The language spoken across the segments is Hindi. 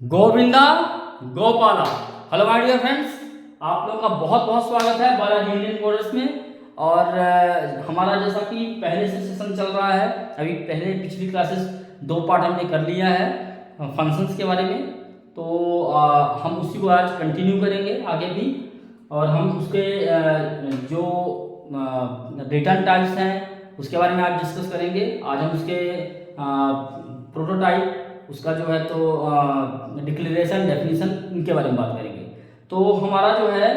Govinda Gopala. Hello my dear friends, आप लोगों का बहुत बहुत स्वागत है बालाजी इंडियन कोर्स में। और हमारा जैसा कि पहले से सेशन चल रहा है, अभी पहले पिछली क्लासेस दो पार्ट हमने कर लिया है फंक्शंस के बारे में। तो हम उसी को आज कंटिन्यू करेंगे आगे भी। और हम उसके जो रिटर्न टाइप्स हैं उसके बारे में आज डिस्कस करेंगे। आज हम उसके प्रोटोटाइप, उसका जो है तो डिक्लेरेशन, डेफिनेशन, इनके बारे में बात करेंगे। तो हमारा जो है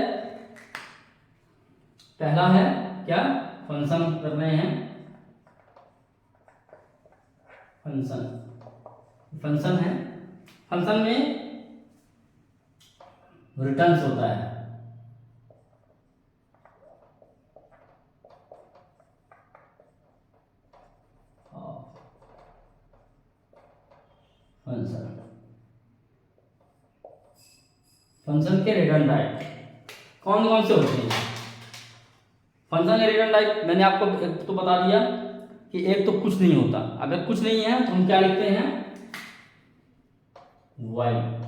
पहला है क्या, फंक्शन कर रहे हैं। फंक्शन है, फंक्शन में रिटर्न्स होता है। फंक्शन के रिटर्न टाइप कौन कौन से होते हैं? फंक्शन के रिटर्न टाइप मैंने आपको एक तो बता दिया कि एक तो कुछ नहीं होता। अगर कुछ नहीं है तो हम क्या लिखते हैं? वाइड।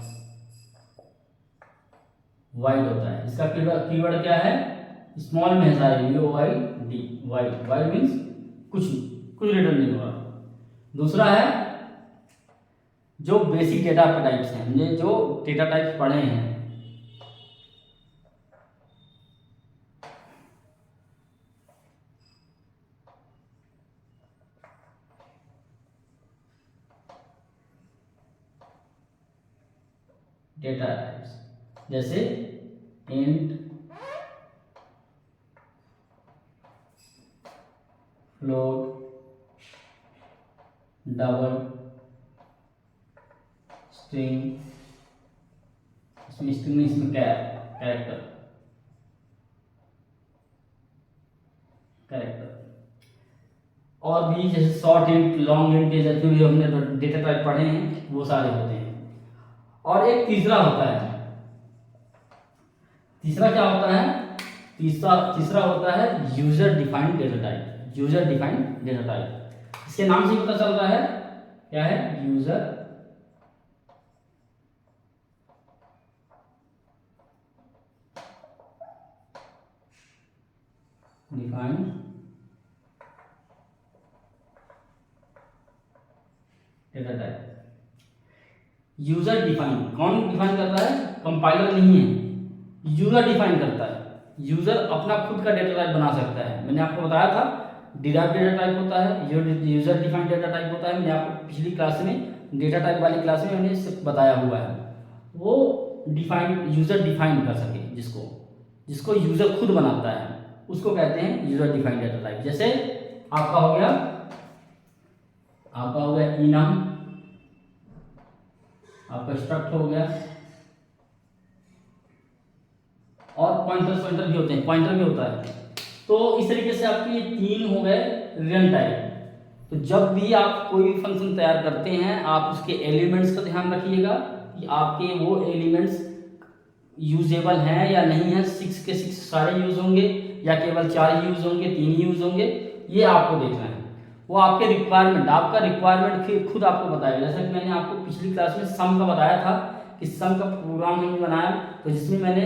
वाइड होता है। इसका कीवर्ड क्या है? स्मॉल में है, UID। वाइड, वाइड मीन्स कुछ रिटर्न नहीं हो रहा। दूसरा है जो बेसिक डेटा टाइप्स हैं, हमने जो डेटा टाइप्स पढ़े हैं, डेटा टाइप्स जैसे इंट, फ्लोट, डबल, स्ट्रिंग, इसमें स्ट्रिंग, इसमें कैरेक्टर। और भी जैसे शॉर्ट इंट, लॉन्ग इंट, जैसे भी हमने डेटा टाइप पढ़े हैं वो सारे होते हैं। और एक तीसरा होता है। तीसरा क्या होता है? तीसरा होता है user defined data type. User defined data type, इसके नाम से पता चल रहा है क्या है? User defined data type. User define कौन डिफाइन करता है? कंपाइलर नहीं है, यूजर डिफाइन करता है। यूजर अपना खुद का डेटा टाइप बना सकता है। मैंने आपको बताया था डिराइव्ड डेटा टाइप होता है, यूजर डिफाइन डेटा टाइप होता है। मैंने आपको पिछली क्लास में, डेटा टाइप वाली क्लास में मैंने इसे बताया हुआ है। वो डिफाइन, यूजर डिफाइन कर सके, जिसको यूजर खुद बनाता है उसको कहते हैं यूजर डिफाइंड डेटा टाइप। जैसे आपका हो गया इनम, आपका स्ट्रक्ट हो गया, और पॉइंटर भी होते हैं, पॉइंटर भी होता है। तो इस तरीके से आपके ये तीन हो गए रिटर्न टाइप। तो जब भी आप कोई भी फंक्शन तैयार करते हैं, आप उसके एलिमेंट्स का ध्यान रखिएगा कि आपके वो एलिमेंट्स यूजेबल हैं या नहीं है। 6 के 6 सारे यूज होंगे या केवल 4 यूज होंगे, 3 यूज होंगे, ये आपको देखना है। वो आपके रिक्वायरमेंट, आपका रिक्वायरमेंट खुद आपको बताएगा। जैसा कि मैंने आपको पिछली क्लास में सम का बताया था कि सम का प्रोग्राम हमने बनाया, तो जिसमें मैंने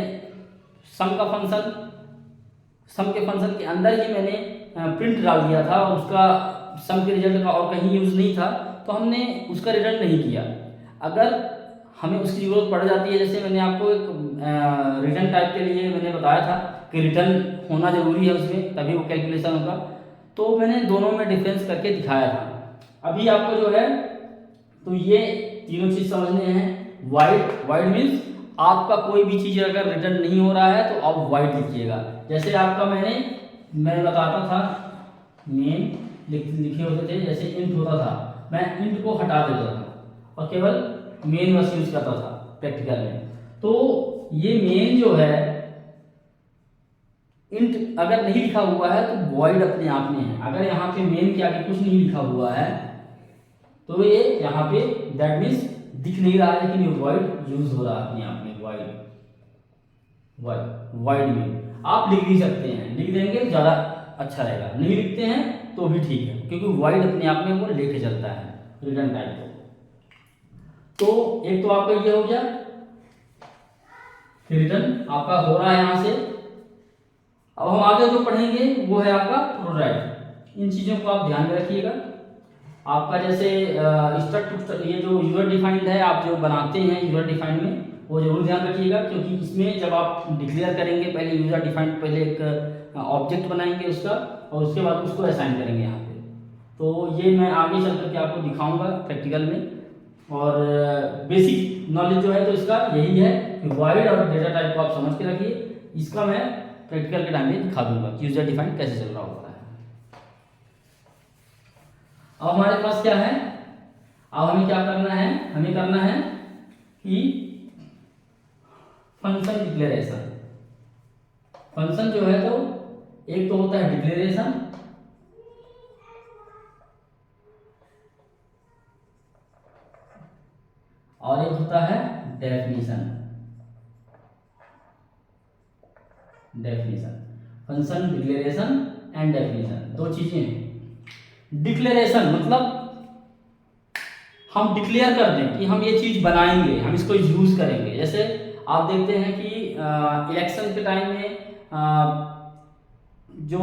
सम के फंक्शन के अंदर ही मैंने प्रिंट डाल दिया था, और उसका सम के रिजल्ट का और कहीं यूज़ नहीं था, तो हमने उसका रिटर्न नहीं किया। अगर हमें उसकी ज़रूरत पड़ जाती है, जैसे मैंने आपको एक रिटर्न टाइप के लिए मैंने बताया था कि रिटर्न होना ज़रूरी है उसमें, तभी वो कैलकुलेशन होगा। तो मैंने दोनों में डिफरेंस करके दिखाया था। अभी आपको जो है तो ये तीनों चीज़ समझने हैं। वाइड मीन्स आपका कोई भी चीज़ अगर रिटर्न नहीं हो रहा है तो आप वाइड लिखिएगा। जैसे आपका मैं बताता था, मेन लिखे होते थे, जैसे इंट होता था, मैं इंट को हटा देता था और केवल मेन बस यूज करता था प्रैक्टिकल में। तो ये मेन जो है, इंट अगर नहीं लिखा हुआ है तो वॉइड अपने आप में है। अगर यहाँ पे मेन के आगे कुछ नहीं लिखा हुआ है तो ये यहाँ पे दैट मीन्स दिख नहीं रहा है, लेकिन ये वॉइड यूज हो रहा है अपने आप में। वॉइड में आप लिख भी सकते हैं, लिख देंगे ज़्यादा अच्छा रहेगा। नहीं लिखते हैं तो भी ठीक है, क्योंकि वॉइड अपने आप में वो लेके चलता है रिटर्न टाइप को। तो एक तो आपका ये हो गया कि रिटर्न आपका हो रहा है यहाँ से। अब हम आगे जो पढ़ेंगे वो है आपका प्रोटोटाइप। इन चीज़ों को आप ध्यान में रखिएगा। आपका जैसे स्ट्रक्ट ये जो यूजर डिफाइंड है, आप जो बनाते हैं यूजर डिफाइंड में, वो जरूर ध्यान रखिएगा, क्योंकि इसमें जब आप डिक्लेयर करेंगे पहले यूजर डिफाइंड, पहले एक ऑब्जेक्ट बनाएंगे उसका, और उसके बाद उसको असाइन करेंगे यहाँ पे। तो ये मैं आगे चल करके आपको दिखाऊंगा प्रैक्टिकल में। और बेसिक नॉलेज जो है तो इसका यही है कि वॉइड और डेटा टाइप को आप समझ के रखिए। इसका मैं प्रैक्टिकल के टाइम में दिखा दूंगा कि यूजर डिफाइंड कैसे चल रहा होता है। अब हमारे पास क्या है, अब हमें क्या करना है, हमें करना है कि फंक्शन डिक्लेरेशन। फंक्शन जो है तो एक तो होता है डिक्लेरेशन, और एक होता है definition. Definition, function, declaration and definition, दो चीजें हैं। डिक्लेरेशन मतलब हम डिक्लेयर कर दें कि हम ये चीज बनाएंगे, हम इसको यूज करेंगे। जैसे आप देखते हैं कि इलेक्शन के टाइम में जो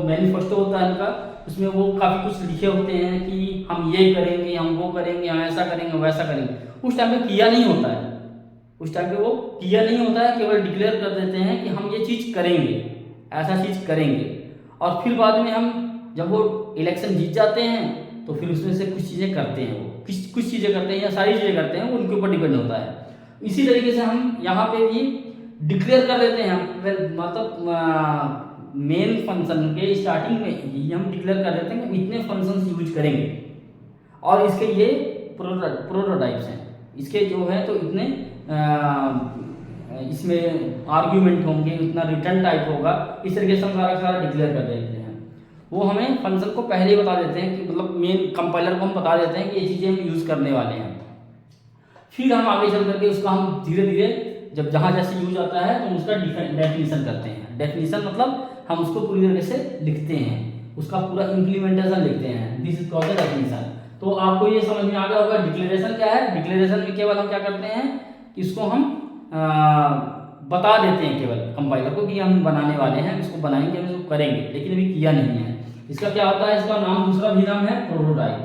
मैनिफेस्टो होता है उनका, उसमें वो काफ़ी कुछ लिखे होते हैं कि हम ये करेंगे, हम वो करेंगे, हम ऐसा करेंगे, वैसा करेंगे। उस टाइम पे किया नहीं होता है, उस टाइम पे वो किया नहीं होता है, केवल डिक्लेयर कर देते हैं कि हम ये चीज़ करेंगे, ऐसा चीज़ करेंगे। और फिर बाद में हम जब वो इलेक्शन जीत जाते हैं तो फिर उसमें से कुछ चीज़ें करते हैं, वो कुछ चीज़ें करते हैं या सारी चीज़ें करते हैं, वो उनके ऊपर डिपेंड होता है। इसी तरीके से हम यहाँ पे भी डिक्लेयर कर देते हैं, मतलब मेन फंक्शन के स्टार्टिंग में ही हम डिक्लेयर कर देते हैं कि इतने फंक्शंस यूज करेंगे, और इसके ये प्रोटोटाइप्स हैं। इसके जो है तो इतने इसमें आर्ग्यूमेंट होंगे, इतना रिटर्न टाइप होगा, इस तरीके से हम सारा सारा डिक्लेयर कर देते हैं। वो हमें फंक्शन को पहले ही बता देते हैं कि मतलब मेन कंपाइलर को हम बता देते हैं कि ये चीज़ें हम यूज़ करने वाले हैं। फिर हम आगे चल करके उसका हम धीरे धीरे जब जहाँ जैसे यूज आता है तो हम उसका डेफिनेशन करते हैं। डेफिनेशन मतलब हम उसको पूरी तरीके से लिखते हैं, उसका पूरा इम्प्लीमेंटेशन लिखते हैं। This is called the definition. तो आपको ये समझ में आ गया होगा डिक्लेरेशन क्या है। डिक्लेरेशन में केवल हम क्या करते हैं कि इसको हम बता देते हैं केवल कंपाइलर को कि हम बनाने वाले हैं, इसको बनाएंगे, हम इसको करेंगे, लेकिन अभी किया नहीं है। इसका क्या होता है, इसका नाम दूसरा भी नाम है प्रोटोटाइप।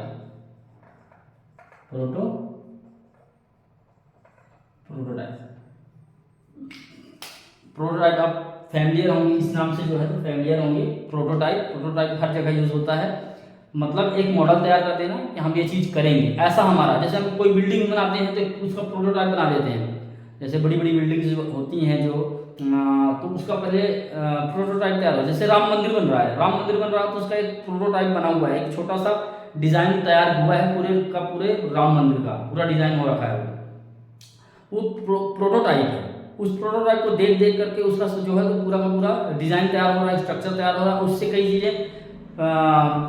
प्रोटोटाइप आप फैमिलियर होंगे इस नाम से, जो है तो फैमिलियर होंगे। प्रोटोटाइप हर जगह यूज होता है, मतलब एक मॉडल तैयार कर देना कि हम ये चीज़ करेंगे। ऐसा हमारा जैसे हम कोई बिल्डिंग बनाते हैं तो उसका प्रोटोटाइप बना देते हैं। जैसे बड़ी बड़ी बिल्डिंग्स होती हैं जो तो उसका पहले प्रोटोटाइप तैयार हो। जैसे राम मंदिर बन रहा है, तो उसका एक प्रोटोटाइप बना हुआ है, एक छोटा सा डिजाइन तैयार हुआ है पूरे राम मंदिर का पूरा डिजाइन हो रखा है। वो प्रोटोटाइप है। उस प्रोटोटाइप को देख देख करके उसका जो है तो पूरा का पूरा डिजाइन तैयार हो रहा है, स्ट्रक्चर तैयार हो रहा है, उससे कई चीजें।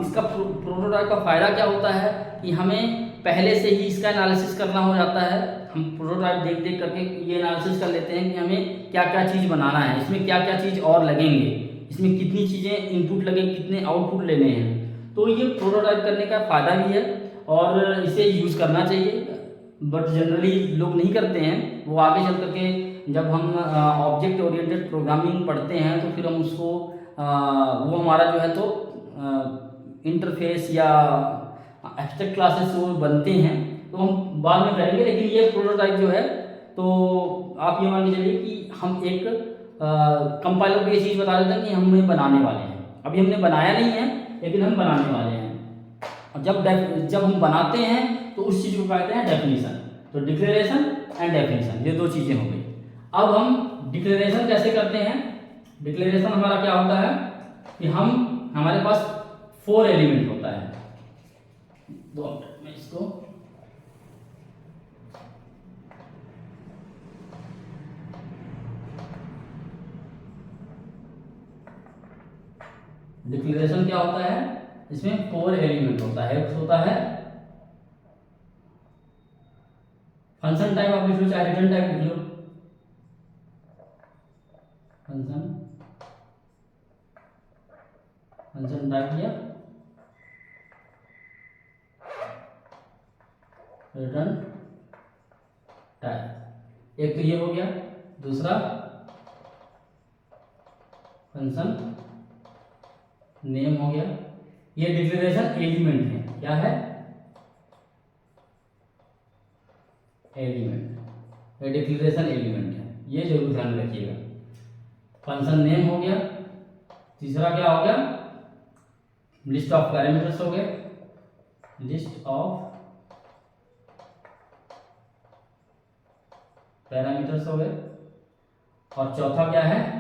इसका प्रोटोटाइप का फायदा क्या होता है कि हमें पहले से ही इसका एनालिसिस करना हो जाता है। हम प्रोटोटाइप देख देख करके ये एनालिसिस कर लेते हैं कि हमें क्या क्या चीज़ बनाना है, इसमें क्या क्या चीज़ और लगेंगे, इसमें कितनी चीज़ें इनपुट लगेंगे, कितने आउटपुट लेने हैं। तो ये प्रोटोटाइप करने का फायदा भी है और इसे यूज़ करना चाहिए, बट जनरली लोग नहीं करते हैं। वो आगे चल करके जब हम ऑब्जेक्ट ओरिएंटेड प्रोग्रामिंग पढ़ते हैं तो फिर हम उसको वो हमारा जो है तो इंटरफेस या एब्स्ट्रैक्ट क्लासेस वो बनते हैं तो हम बाद में करेंगे। लेकिन ये प्रोटोटाइप जो है तो आप ये मान के चलिए कि हम एक कंपाइलर को ये चीज़ बता देते हैं कि हम बनाने वाले हैं। अभी हमने बनाया नहीं है लेकिन हम बनाने वाले हैं। और जब हम बनाते हैं तो उस चीज़ को कहते हैं डेफिनेशन। तो डिक्लेरेशन एंड डेफिनेशन ये दो चीज़ें हो गई। अब हम डिक्लेरेशन कैसे करते हैं। डिक्लेरेशन हमारा क्या होता है कि हमारे पास 4 एलिमेंट होता है। 2 मिनट में इसको डिक्लेरेशन क्या होता है, इसमें 4 एलिमेंट होता है। एक होता है फंक्शन टाइप, आप लिख लो चाहे रिटर्न टाइप लिख लो। फंक्शन टाइप या रिटर्न टाइप। एक तो ये हो गया, दूसरा फंक्शन नेम हो गया। ये डिक्लेरेशन एलिमेंट है, क्या है, एलिमेंट, ये डिक्लेरेशन एलिमेंट है, ये जरूर ध्यान रखिएगा। फंक्शन नेम हो गया, तीसरा क्या हो गया, लिस्ट ऑफ पैरामीटर्स हो गए, लिस्ट ऑफ पैरामीटर्स हो गए, और चौथा क्या है,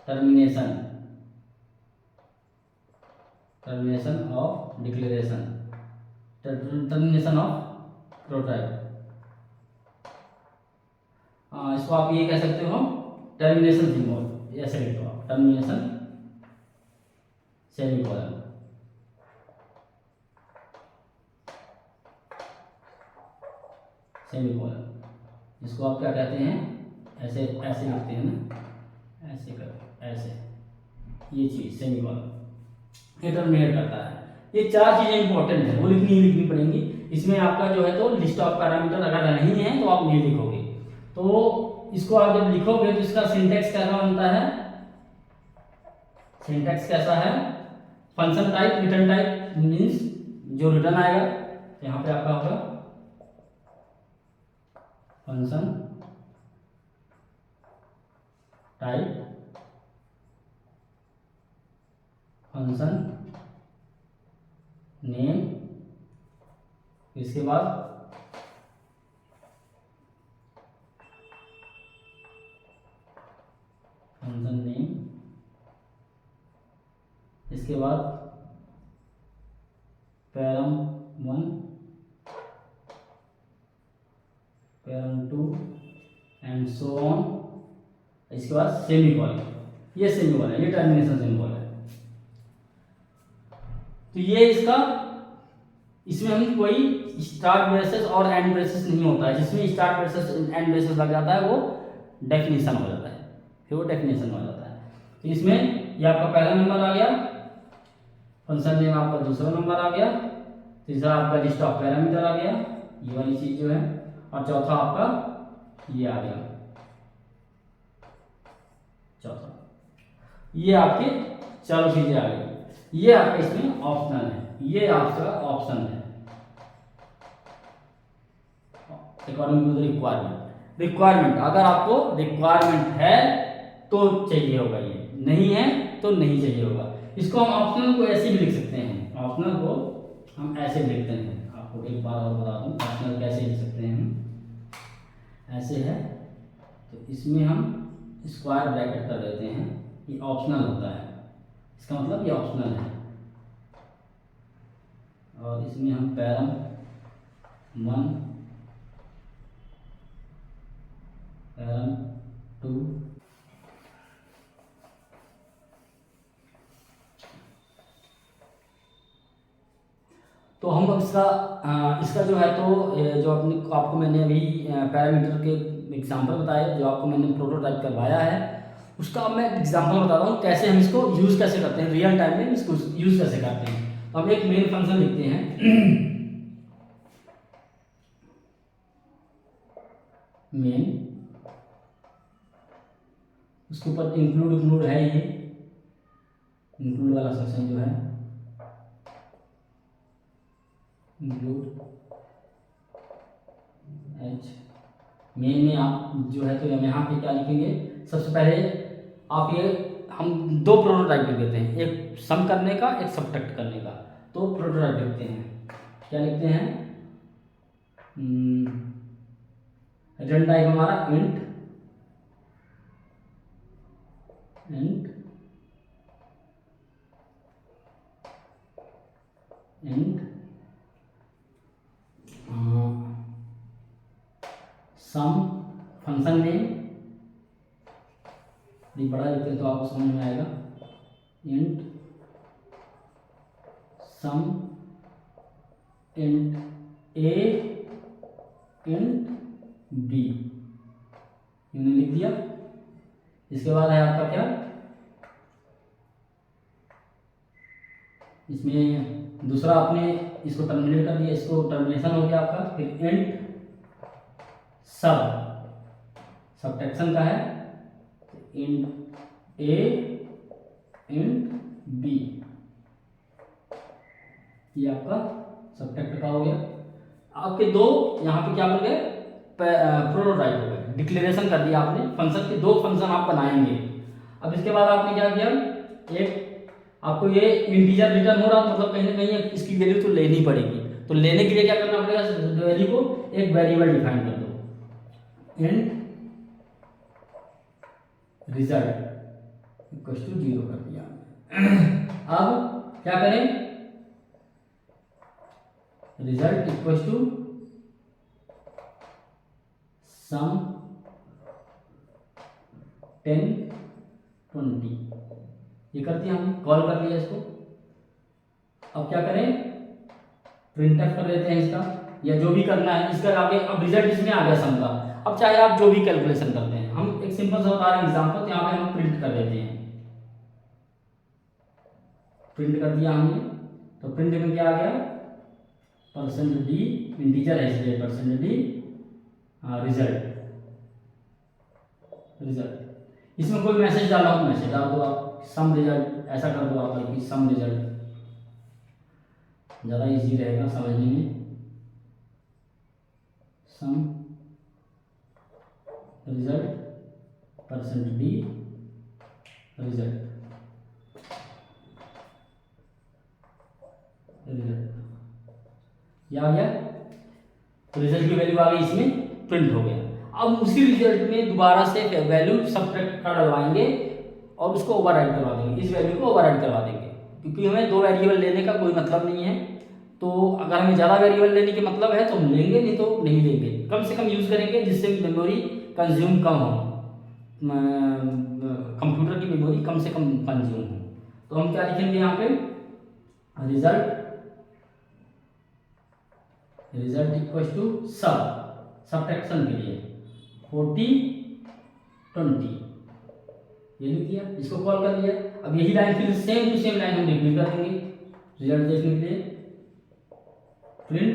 termination, termination of declaration, termination of prototype. इसको आप ये कह सकते हो टर्मिनेशन सिंबल, ऐसे लिख दो आप, टर्मिनेशन सेमीकोलन। सेमीकोलन इसको आप क्या कहते हैं, ऐसे ऐसे लिखते हैं ना, ऐसे कर, ऐसे, ये चीज सेमीकोलन, ये टर्मिनेट करता है। ये चार चीजें इंपॉर्टेंट है, वो लिखनी पड़ेंगी। इसमें आपका जो है तो लिस्ट ऑफ पैरामीटर अगर नहीं है तो आप नहीं लिखोगे। तो इसको आप जब लिखोगे तो इसका सिंटैक्स कैसा बनता है, सिंटैक्स कैसा है, function type, return type means जो रिटर्न आएगा, यहाँ पे आपका होगा फंक्शन टाइप, फंक्शन नेम, इसके बाद फंक्शन नेम, इसके बाद param 1, param 2 and so on. इसके बाद सेमीकोलन, ये सेमीकोलन है, ये टर्मिनेशन सिंबल है। तो ये इसका, इसमें हम कोई स्टार्ट ब्रेसेस और एंड ब्रेसेस नहीं होता है। जिसमें स्टार्ट ब्रेसेस एंड ब्रेसेस लग जाता है वो डेफिनेशन हो जाता है, फिर वो डेफिनेशन हो जाता है। तो इसमें ये आपका पहला नंबर आ गया, फंक्शन नेम आपका दूसरा नंबर आ गया, तीसरा आपका लिस्ट ऑफ पैरामीटर आ गया, ये वाली चीज जो है, और चौथा आपका ये आ गया, चौथा, ये आपके चारों चीजें आ गई। ये आपका इसमें ऑप्शनल है, ये आपका ऑप्शन है according to the requirement. Requirement, अगर आपको रिक्वायरमेंट है तो चाहिए होगा, ये नहीं है तो नहीं चाहिए होगा। इसको हम ऑप्शनल को ऐसे भी लिख सकते हैं, ऑप्शनल को हम ऐसे लिखते हैं, आपको एक बार और बता दूं ऑप्शनल कैसे लिख सकते हैं हम, ऐसे है तो इसमें हम स्क्वायर ब्रैकेट कर देते हैं, ये ऑप्शनल होता है, इसका मतलब ये ऑप्शनल है। और इसमें हम पैरम 1, पैरम 2, तो हम इसका जो है तो जो आपको मैंने अभी पैरामीटर के एग्जांपल बताए, जो आपको मैंने प्रोटोटाइप करवाया है, उसका अब मैं एग्जांपल बताता हूँ कैसे हम इसको यूज़ कैसे करते हैं, रियल टाइम में इसको यूज़ कैसे करते हैं। तो हम एक मेन फंक्शन लिखते हैं मेन, उसके ऊपर इंक्लूड है, ये इंक्लूड वाला सेक्शन जो है, इंक्लूड एच। मेन में आप जो है तो यहाँ पे क्या लिखेंगे, सबसे पहले आप ये हम दो प्रोटोटाइप लिख देते हैं, एक सम करने का, एक सब्ट्रैक्ट करने का। तो प्रोटोटाइप लिखते हैं, क्या लिखते हैं, रिटर्न टाइप हमारा इंट, इंट सम, फंक्शन नेम ये बड़ा लिखते हैं तो आपको समझ में आएगा, इंट सम, इंट ए, इंट बी, इन्होंने लिख दिया। इसके बाद है आपका क्या, इसमें दूसरा आपने इसको टर्मिनेट कर दिया, इसको टर्मिनेशन हो गया आपका। फिर इंट सबट्रैक्शन का है, इंट ए इंट बी, ये आपका सबट्रैक्टर का हो गया। आपके दो यहाँ पे क्या बन गए, प्रोटोटाइप हो गए, डिक्लेरेशन कर दिया आपने। फंक्शन के दो फंक्शन आप बनाएंगे। अब इसके बाद आपने क्या किया, एक आपको ये इंटीजर रिटर्न हो रहा, मतलब कहीं ना कहीं इसकी वैल्यू तो लेनी पड़ेगी। तो लेने के लिए क्या करना पड़ेगा, वैल्यू को एक वेरिएबल डिफाइन कर दो, इंट रिजल्ट इक्वल टू 0 कर दिया। अब क्या करें, रिजल्ट इक्वल टू सम 10 20, ये कर दिया हमने, कॉल कर लिया इसको। अब क्या करें, प्रिंटफ कर देते हैं इसका, या जो भी करना है इसका आगे। अब रिजल्ट इसमें आ गया सम का। अब चाहे आप जो भी कैलकुलेशन करते हैं, हम एक सिंपल सा बता रहे हैं एग्जांपल, तो यहाँ पे हम प्रिंट कर देते हैं। प्रिंट कर दिया हमने, तो प्रिंट में क्या आ गया, %d, इंटीजर है इसलिए %d रिजल्ट। इसमें कोई मैसेज डाला हो, मैसेज डाल दो आप, सम रिजल्ट ऐसा कर दो आप, बल्कि सम रिजल्ट ज़्यादा इजी रहेगा समझने में। सम रिजल्ट %d रिजल्ट ये आ गया। तो रिजल्ट की वैल्यू आ गई, इसमें प्रिंट हो गया। अब उसी रिजल्ट में दोबारा से वैल्यू सबट्रैक्ट का डलवाएंगे और उसको ओवरराइड करवा देंगे, इस वैल्यू को ओवरराइड करवा देंगे, क्योंकि हमें दो वेरिएबल लेने का कोई मतलब नहीं है। तो अगर हमें ज़्यादा वेरिएबल लेने के मतलब है तो हम लेंगे, नहीं तो नहीं लेंगे। कम से कम यूज़ करेंगे जिससे मेमोरी कंज्यूम कम हो, कंप्यूटर की मेमोरी कम से कम कंज्यूम हो। तो हम क्या लिखेंगे यहाँ पे, रिजल्ट इक्वल टू सबट्रैक्शन के लिए 40 20, ये लिख दिया, इसको कॉल कर लिया। अब यही लाइन फिर सेम टू सेम लाइन हम रिपीट कर देंगे रिजल्ट देखने के लिए। Print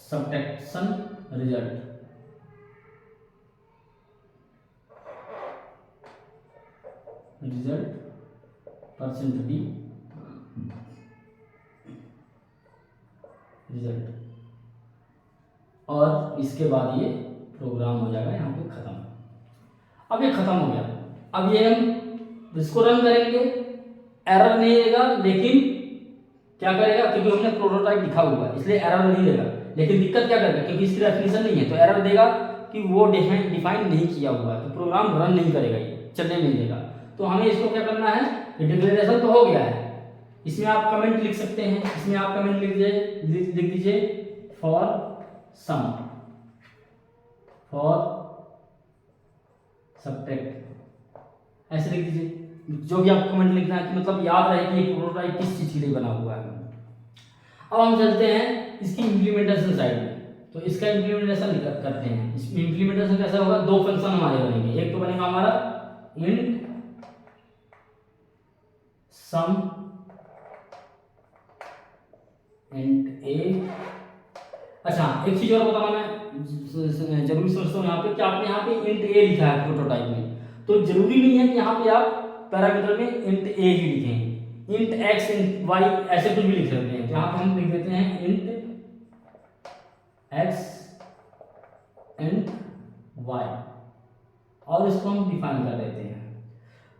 subtraction result, %d result, और इसके बाद ये प्रोग्राम हो जाएगा यहाँ पे खत्म। अब ये खत्म हो गया। अब ये हम इसको रन करेंगे, एरर नहीं देगा, लेकिन क्या करेगा, क्योंकि हमने प्रोटोटाइप लिखा हुआ है इसलिए एरर नहीं देगा। लेकिन दिक्कत क्या करेगा, क्योंकि इसकी डेफिनेशन नहीं है तो एरर देगा कि वो डिफाइन नहीं किया हुआ है, तो प्रोग्राम रन नहीं करेगा, ये चलने नहीं देगा। तो हमें इसको क्या करना है, डिक्लेरेशन तो हो गया है, इसमें आप कमेंट लिख सकते हैं। इसमें आप कमेंट लिख दीजिए फॉर सम, फॉर सबट्रैक्ट, ऐसे लिख दीजिए। जो भी आपको कमेंट लिखना है कि मतलब याद रहे कि ये प्रोटोटाइप किस चीज के लिए बना हुआ है। अब हम चलते हैं इसकी इम्प्लीमेंटेशन साइड में। तो इसका इम्प्लीमेंटेशन करते हैं। इसमें इम्प्लीमेंटेशन कैसा होगा, दो फंक्शन हमारे बनेंगे। एक तो बनेगा हमारा इंट सम इंट ए। अच्छा, एक चीज और बताना मैं जरूरी समझता हूँ यहाँ पे कि आपने यहाँ पे इंट ए लिखा है प्रोटोटाइप में, तो जरूरी नहीं है कि यहाँ पे आप पैरामीटर में इंट ए ही लिखें। इंट एक्स इंट वाई ऐसे कुछ भी लिख सकते हैं। तो यहाँ पे हम लिख देते हैं इंट एक्स इंट वाई, और इसको हम डिफाइन कर देते हैं।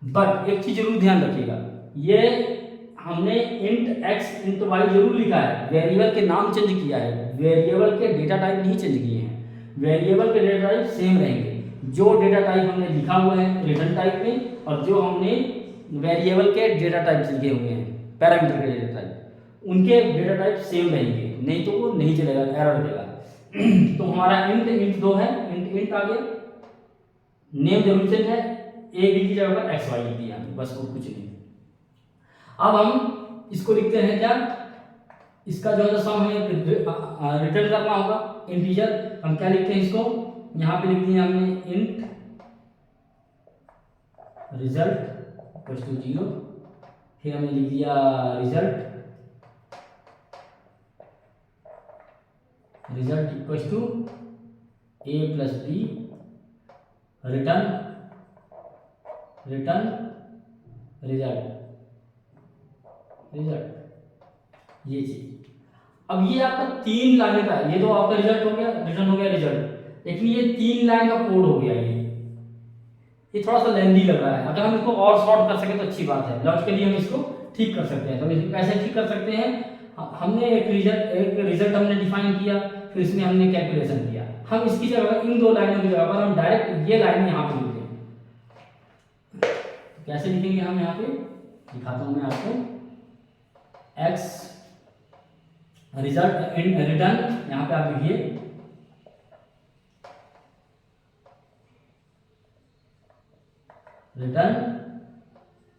बट एक चीज जरूर ध्यान रखिएगा, ये हमने इंट एक्स इंट वाई जरूर लिखा है, वेरिएबल के नाम चेंज किया है, वेरिएबल के डेटा टाइप नहीं चेंज किए हैं। वेरिएबल के डेटा टाइप सेम रहेंगे। जो डेटा टाइप हमने लिखा हुआ है रिटर्न टाइप में, और जो हमने वेरिएबल के डेटा टाइप लिखे हुए हैं पैरामीटर के डेटा टाइप, उनके डेटा टाइप सेम रहेंगे, नहीं तो वो नहीं चलेगा, एरर देगा। तो हमारा इंट 2 है, इंट आ गया। नेम जरूर चेंज है, ए बी की जगह एक्स वाई लिख दिया, बस और कुछ नहीं। अब हम इसको लिखते हैं क्या, इसका जो है सम हमें रिटर्न करना होगा इंटीजर। हम क्या लिखते हैं इसको, यहाँ पे लिख दिया हमने इंट रिजल्ट इक्वल टू 0, फिर हमने लिख दिया result equals to A plus B return result ये चीज। अब ये आपका 3 लाइन का, ये तो आपका रिजल्ट हो गया, रिटर्न हो गया रिजल्ट, लेकिन ये 3 लाइन का कोड हो गया। ये थोड़ा सा लेंदी लग रहा है। अगर हम इसको और शॉर्ट कर सके तो अच्छी बात है, लॉजिकली हम इसको ठीक कर सकते हैं। तो इसको कैसे ठीक कर सकते हैं, हमने एक रिजल्ट हमने डिफाइन किया, फिर इसमें हमने कैलकुलेशन किया। हम इसकी जगह, इन 2 लाइनों की जगह पर हम डायरेक्ट ये लाइन यहाँ पे लिख दें। तो कैसे लिखेंगे हम, यहाँ पे दिखाता हूँ मैं आपको। एक्स रिजल्ट इन रिटर्न, यहाँ पे आप लिखिए रिटर्न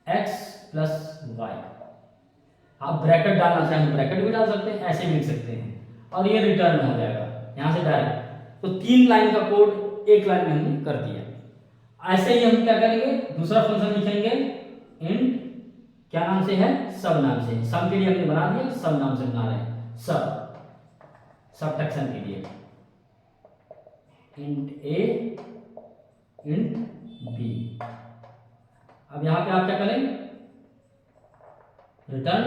x प्लस वाई। आप ब्रैकेट डालना चाहें तो ब्रैकेट भी डाल सकते हैं, ऐसे भी लिख सकते हैं, और ये रिटर्न हो जाएगा यहां से डायरेक्ट। तो 3 लाइन का कोड 1 लाइन में हमने कर दिया। ऐसे ही हम क्या करेंगे, दूसरा फंक्शन लिखेंगे इंट, क्या नाम से है, सब नाम से। सब के लिए हमने बना दिया, सब नाम से बना रहे हैं, सबट्रैक्शन के लिए इंट ए इंट बी। अब यहां पे आप क्या करें, रिटर्न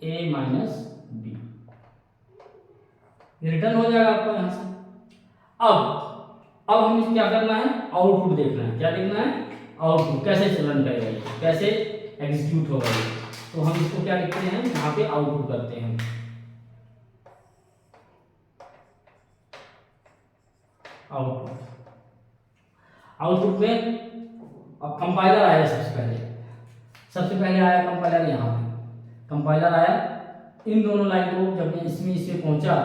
ए माइनस बी, रिटर्न हो जाएगा आपको यहां से। अब हमें क्या करना है, आउटपुट देखना है। क्या देखना है, आउटपुट कैसे रन करेगा ये, कैसे एग्जीक्यूट होगा ये। तो हम इसको क्या लिखते हैं, यहाँ पे आउटपुट करते हैं। आउटपुट में अब कंपाइलर आया सबसे पहले आया कंपाइलर। यहाँ पे कंपाइलर आया, इन दोनों लाइन को जब इसमें पहुंचा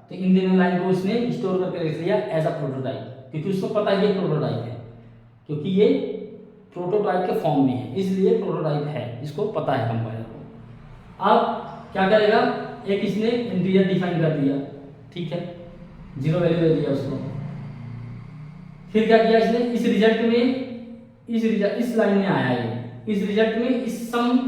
तो इन दोनों लाइन को इसने स्टोर करके रख लिया एज अ प्रोटोटाइप, क्योंकि उसको पता है ये प्रोटोटाइप है, क्योंकि ये प्रोटोटाइप के फॉर्म में है, इसलिए प्रोटोटाइप है, इसको पता है कंपाइलर को। अब क्या करेगा, एक इसने इंटीजर डिफाइन कर दिया, ठीक है, 0 वैल्यू दे दिया उसको। फिर क्या किया इसने, इस रिजल्ट में इस लाइन में आया ये, इस रिजल्ट में इस सम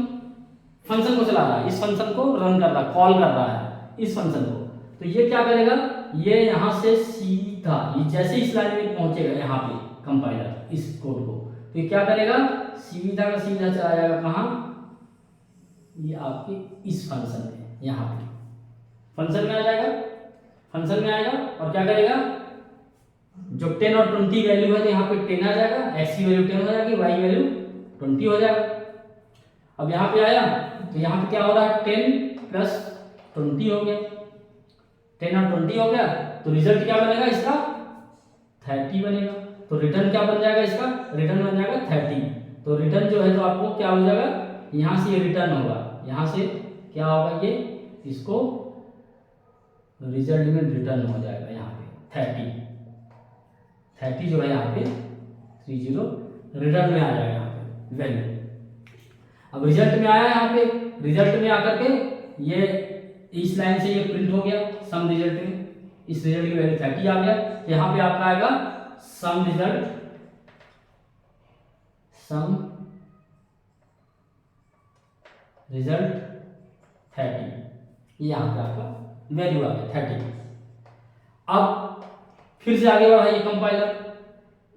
फंक्शन को चला रहा है, इस फंक्शन को रन कर रहा है, कॉल कर रहा है इस फंक्शन को। तो ये क्या करेगा, ये यहां से सीधा, ये जैसे इस लाइन में पहुंचेगा यहाँ पे कंपाइलर इस कोड को, तो ये क्या करेगा, सीधा का सीधा चला जाएगा कहाँ, ये आपके इस फंक्शन में, यहाँ पे फंक्शन में आ जाएगा, फंक्शन में आएगा और क्या करेगा, जो 10 और 20 वैल्यू है तो यहाँ पे 10 आ जाएगा, x की वैल्यू 10 हो जाएगी, y की वैल्यू 20 हो जाएगा। अब यहाँ पे आया तो यहाँ पे क्या हो रहा है, 10 प्लस 20 हो गया, 10 और 20 हो गया, तो रिजल्ट क्या बनेगा इसका, 30 बनेगा। तो रिटर्न क्या बन जाएगा इसका, रिटर्न बन जाएगा 30। तो रिटर्न जो है तो आपको क्या हो जाएगा, यहाँ से ये रिटर्न होगा, यहाँ से क्या होगा, ये इसको रिजल्ट में रिटर्न हो जाएगा यहाँ पे 30 जो है यहाँ पे 30 रिजल्ट में आ जाएगा यहाँ पे वैल्यू। अब रिजल्ट में आया यहाँ पे, रिजल्ट में आकर के ये इस लाइन से ये प्रिंट हो गया सम रिजल्ट में, इस रिजल्ट की वैल्यू 30 आ गया। तो यहाँ पे आपका आएगा सम रिजल्ट रिजल्ट 30, ये यहाँ पे आपका वैल्यू आ गया 30। अब फिर से आगे बढ़ा ये कंपाइलर,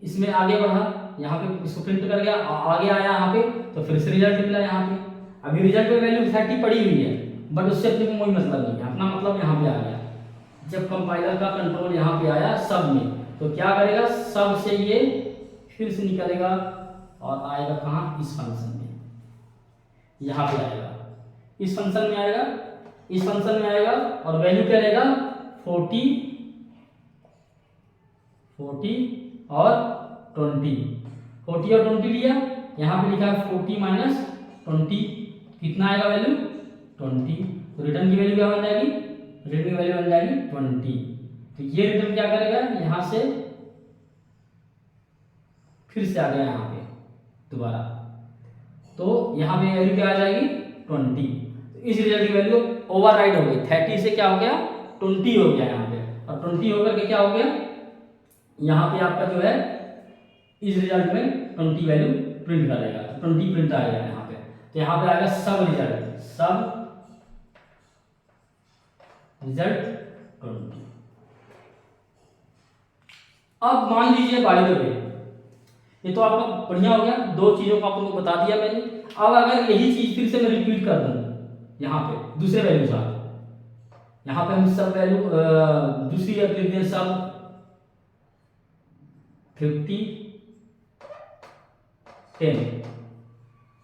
इसमें आगे बढ़ा, यहाँ पे इसको प्रिंट कर गया, आगे आया यहाँ पे, तो फिर से रिजल्ट मिला यहाँ पे। अभी रिजल्ट में वैल्यू 30 पड़ी हुई है, बट उससे अपने को कोई मतलब नहीं है, अपना मतलब यहाँ पे आ गया। जब कंपाइलर का कंट्रोल यहाँ पे आया सब में, तो क्या करेगा, सब से ये फिर से निकलेगा और आएगा कहाँ, इस फंक्शन में, यहाँ पे आएगा, इस फंक्शन में आएगा, इस फंक्शन में आएगा और वैल्यू क्या रहेगा 40 और 20, 40 और 20 लिया, यहाँ पे लिखा है 40 माइनस 20, कितना आएगा वैल्यू 20। तो रिटर्न की वैल्यू क्या बन जाएगी, रिटर्न की वैल्यू बन जाएगी 20। तो ये रिटर्न क्या करेगा, यहाँ से फिर से आ गया यहाँ पे दोबारा, तो यहाँ पे वैल्यू क्या आ जाएगी 20। तो इस रिजल्ट की वैल्यू ओवरराइड हो गई, 30 से क्या हो गया 20 हो गया यहाँ पे, और 20 होकर के क्या हो गया, यहाँ पे आपका जो है इस रिजल्ट में 20 वैल्यू प्रिंट करेगा। 20 प्रिंट आएगा यहाँ पे। तो यहाँ पे आएगा सब रिजल्ट 20। अब मान लीजिए बाय द वे, ये तो आपका बढ़िया हो गया, दो चीज़ों को आपको बता दिया मैंने। अब अगर यही चीज़ फिर से मैं रिपीट कर दूँ यहाँ पे दूसरे वैल्यू साथ, यहाँ पे हम सब वैल्यू दूसरी लिख दें सब 50 10,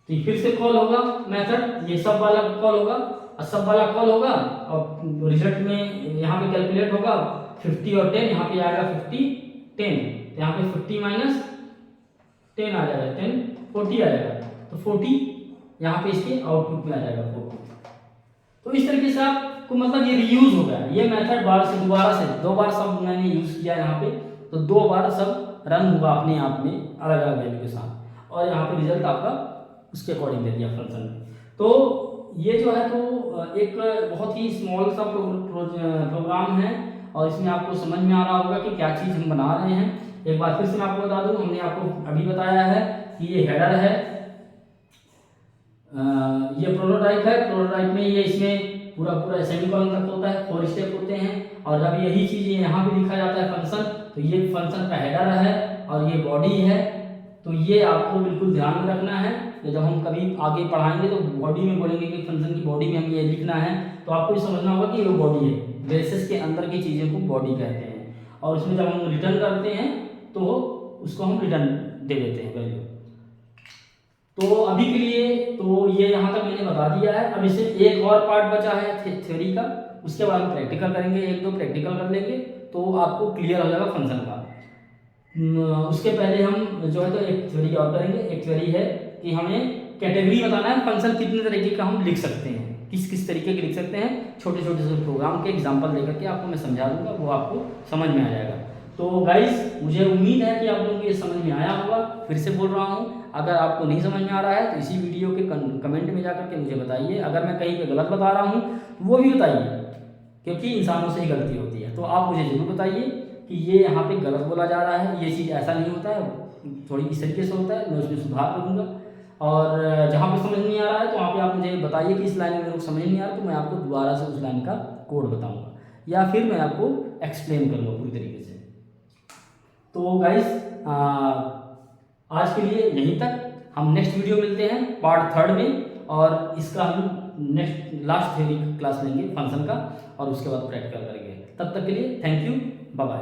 तो ये फिर से कॉल होगा मेथड, ये सब वाला कॉल होगा और सब वाला कॉल होगा और रिजल्ट में यहाँ पे कैलकुलेट होगा 50 और 10, यहाँ पे आएगा 50 10, तो यहाँ पे 50 माइनस 10 आ जाएगा, 10 40 आ जाएगा, तो 40 यहाँ पे इसके आउटपुट में आ जाएगा 40। तो इस तरीके से आपको मतलब ये रीयूज हो गया, ये मेथड दोबारा से दो बार सब मैंने यूज किया यहाँ पे, तो दो बार सब रन हुआ अपने आप में अलग अलग वैल्यू के साथ, और यहाँ पे रिजल्ट आपका उसके अकॉर्डिंग दे दिया फंक्शन में। तो ये जो है तो एक बहुत ही स्मॉल सा प्रोग्राम है, और इसमें आपको समझ में आ रहा होगा कि क्या चीज़ हम बना रहे हैं। एक बार फिर से मैं आपको बता दूं, हमने आपको अभी बताया है कि ये हेडर है, ये प्रोटोटाइप है। प्रोटोटाइप में ये इसमें पूरा सेमीकोलन तक होता है, 4 स्टेप होते हैं, और जब यही चीज़ यहाँ पे लिखा जाता है फंक्शन, तो ये फंक्शन का हेडर है और ये बॉडी है। तो ये आपको बिल्कुल ध्यान में रखना है कि जब हम कभी आगे पढ़ाएंगे तो बॉडी में बोलेंगे कि फंक्शन की बॉडी में हमें ये लिखना है, तो आपको ये समझना होगा कि ये बॉडी है, बेसिस के अंदर की चीज़ों को बॉडी कहते हैं, और उसमें जब हम रिटर्न करते हैं तो उसको हम रिटर्न दे देते हैं वैल्यू। तो अभी के लिए तो ये यहाँ तक मैंने बता दिया है। अब इसे एक और पार्ट बचा है थ्योरी का, उसके बाद हम प्रैक्टिकल करेंगे, एक दो प्रैक्टिकल कर लेंगे तो आपको क्लियर हो जाएगा फंक्शन का। उसके पहले हम जो है तो एक थ्योरी और करेंगे। एक थ्योरी है कि हमें कैटेगरी बताना है, फंक्शन कितने तरीके का हम लिख सकते हैं, किस किस तरीके के लिख सकते हैं। छोटे छोटे से प्रोग्राम के एग्जांपल देकर के आपको मैं समझा दूंगा, वो आपको समझ में आ जाएगा। तो गाइस मुझे उम्मीद है कि आप लोगों को ये समझ में आया होगा। फिर से बोल रहा हूँ, अगर आपको नहीं समझ में आ रहा है तो इसी वीडियो के कमेंट में जाकर के मुझे बताइए। अगर मैं कहीं पे गलत बता रहा हूँ तो वो भी बताइए, क्योंकि इंसानों से ही गलती होती है। तो आप मुझे जरूर बताइए कि ये यहाँ पे गलत बोला जा रहा है, ये चीज़ ऐसा नहीं होता है, थोड़ी इस तरीके से होता है, मैं उसमें सुधार करूँगा। और जहाँ पे समझ नहीं आ रहा है तो वहाँ पे आप मुझे बताइए कि इस लाइन में मेरे को समझ नहीं आ रहा, तो मैं आपको दोबारा से उस लाइन का कोड बताऊँगा, या फिर मैं आपको एक्सप्लेन करूँगा पूरी तरीके से। तो गाइस आज के लिए यहीं तक, हम नेक्स्ट वीडियो मिलते हैं पार्ट 3 में, और इसका हम लास्ट थ्योरी क्लास लेंगे फंक्शन का, और उसके बाद प्रैक्टिकल करेंगे। तब तक के लिए थैंक यू।